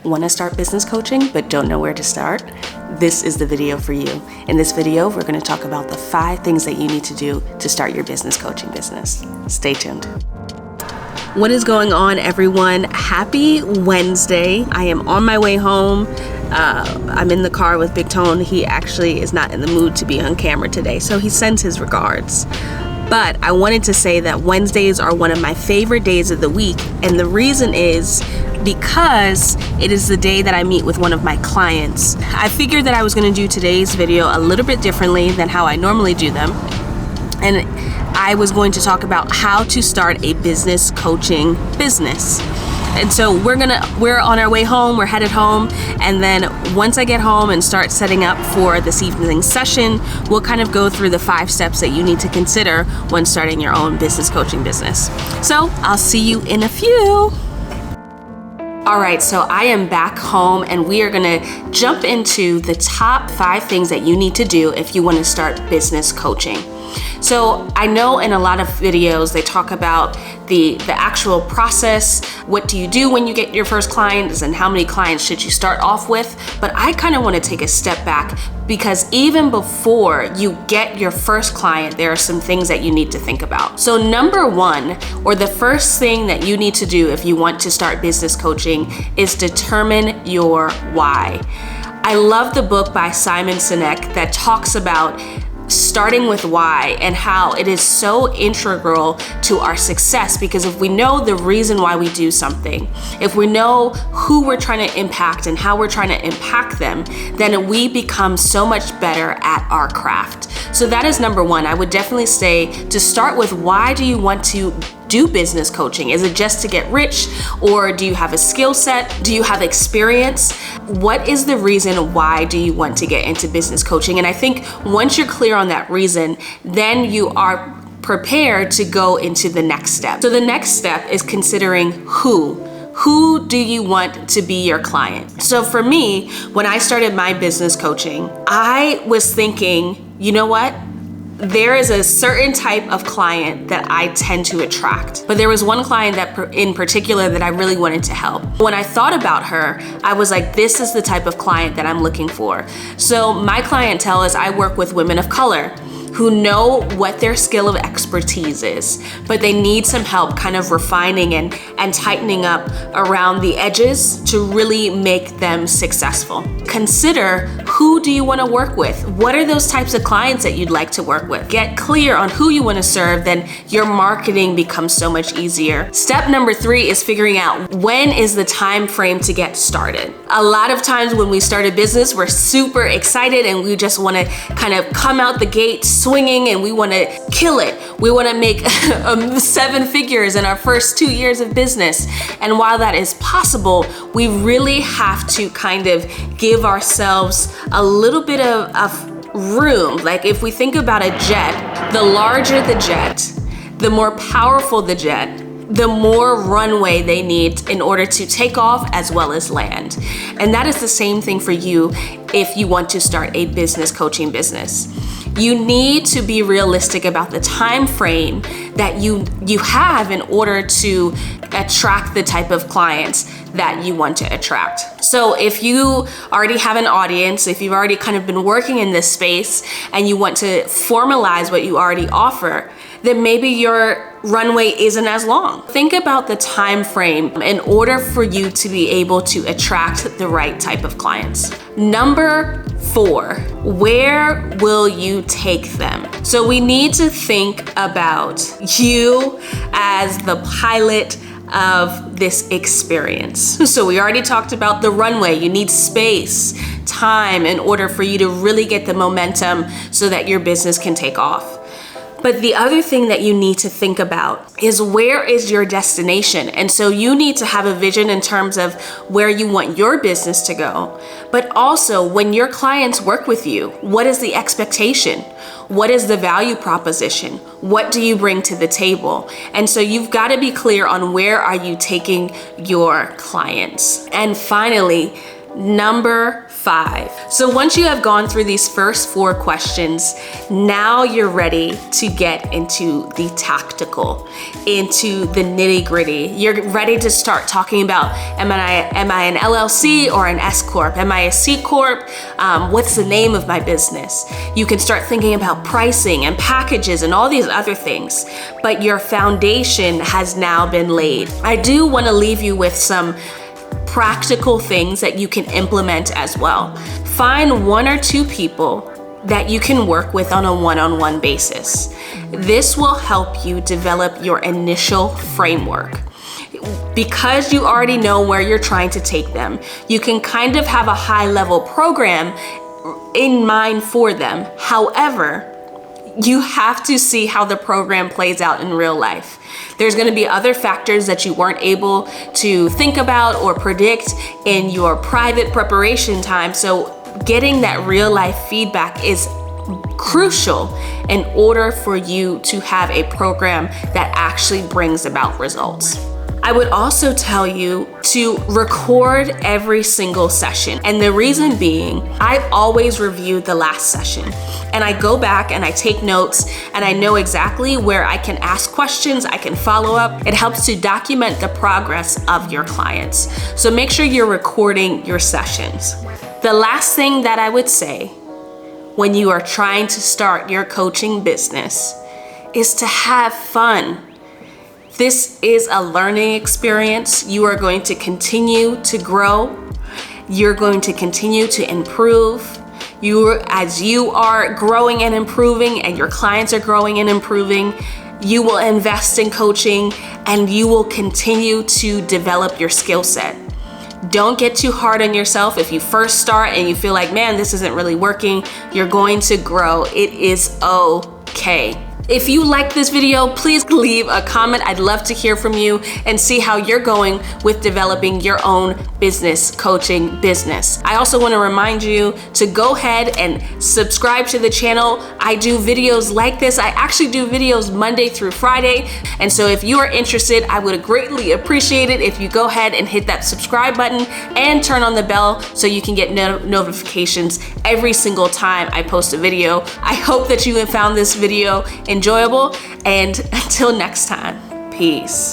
Want to start business coaching but don't know where to start? This is the video for you. In this video, we're going to talk about the 5 things that you need to do to start your business coaching business. Stay tuned. What is going on, everyone? Happy Wednesday. I am on my way home. I'm in the car with Big Tone. He actually is not in the mood to be on camera today, so he sends his regards. But I wanted to say that Wednesdays are one of my favorite days of the week, and the reason is because it is the day that I meet with one of my clients. I figured that I was going to do today's video a little bit differently than how I normally do them, and I was going to talk about how to start a business coaching business. And so we're on our way home, we're headed home, and then once I get home and start setting up for this evening's session, we'll kind of go through the 5 steps that you need to consider when starting your own business coaching business. So I'll see you in a few. All right, so I am back home and we are gonna jump into the top 5 things that you need to do if you wanna start business coaching. So I know in a lot of videos they talk about the actual process. What do you do when you get your first clients and how many clients should you start off with? But I kind of want to take a step back because even before you get your first client, there are some things that you need to think about. So number 1, or the first thing that you need to do if you want to start business coaching, is determine your why. I love the book by Simon Sinek that talks about starting with why and how it is so integral to our success, because if we know the reason why we do something, if we know who we're trying to impact and how we're trying to impact them, then we become so much better at our craft. So that is number 1. I would definitely say to start with, why do you want to do business coaching? Is it just to get rich, or do you have a skill set? Do you have experience? What is the reason why do you want to get into business coaching? And I think once you're clear on that reason, then you are prepared to go into the next step. So the next step is considering who do you want to be your client? So for me, when I started my business coaching, I was thinking, you know what? There is a certain type of client that I tend to attract. But there was one client that in particular that I really wanted to help. When I thought about her, I was like, this is the type of client that I'm looking for. So my clientele is, I work with women of color who know what their skill of expertise is, but they need some help kind of refining and tightening up around the edges to really make them successful. Consider, who do you want to work with? What are those types of clients that you'd like to work with? Get clear on who you want to serve, then your marketing becomes so much easier. Step number 3 is figuring out when is the time frame to get started. A lot of times when we start a business, we're super excited and we just want to kind of come out the gate swinging and we want to kill it. We want to make 7 figures in our first 2 years of business. And while that is possible, we really have to kind of give ourselves a little bit of room. Like if we think about a jet, the larger the jet, the more powerful the jet, the more runway they need in order to take off as well as land. And that is the same thing for you if you want to start a business coaching business. You need to be realistic about the time frame that you have in order to attract the type of clients that you want to attract. So if you already have an audience, if you've already kind of been working in this space and you want to formalize what you already offer, then maybe your runway isn't as long. Think about the time frame in order for you to be able to attract the right type of clients. Number 4, where will you take them? So we need to think about you as the pilot of this experience. So we already talked about the runway. You need space, time in order for you to really get the momentum so that your business can take off. But the other thing that you need to think about is, where is your destination? And so you need to have a vision in terms of where you want your business to go. But also, when your clients work with you, what is the expectation? What is the value proposition? What do you bring to the table? And so you've got to be clear on where are you taking your clients. And finally, Number 5. So once you have gone through these first 4 questions, now you're ready to get into the tactical, into the nitty-gritty. You're ready to start talking about, am I an LLC or an S Corp? Am I a C Corp? What's the name of my business? You can start thinking about pricing and packages and all these other things, but your foundation has now been laid. I do want to leave you with some practical things that you can implement as well. Find 1 or 2 people that you can work with on a one-on-one basis. This will help you develop your initial framework. Because you already know where you're trying to take them, you can kind of have a high-level program in mind for them. However, you have to see how the program plays out in real life. There's going to be other factors that you weren't able to think about or predict in your private preparation time. So getting that real life feedback is crucial in order for you to have a program that actually brings about results. I would also tell you to record every single session. And the reason being, I've always reviewed the last session and I go back and I take notes and I know exactly where I can ask questions, I can follow up. It helps to document the progress of your clients. So make sure you're recording your sessions. The last thing that I would say when you are trying to start your coaching business is to have fun. This is a learning experience. You are going to continue to grow. You're going to continue to improve. As you are growing and improving and your clients are growing and improving, you will invest in coaching and you will continue to develop your skill set. Don't get too hard on yourself. If you first start and you feel like, man, this isn't really working, you're going to grow. It is okay. If you like this video, please leave a comment. I'd love to hear from you and see how you're going with developing your own business coaching business. I also want to remind you to go ahead and subscribe to the channel. I do videos like this. I actually do videos Monday through Friday. And so if you are interested, I would greatly appreciate it if you go ahead and hit that subscribe button and turn on the bell so you can get notifications every single time I post a video. I hope that you have found this video enjoyable, and until next time, peace.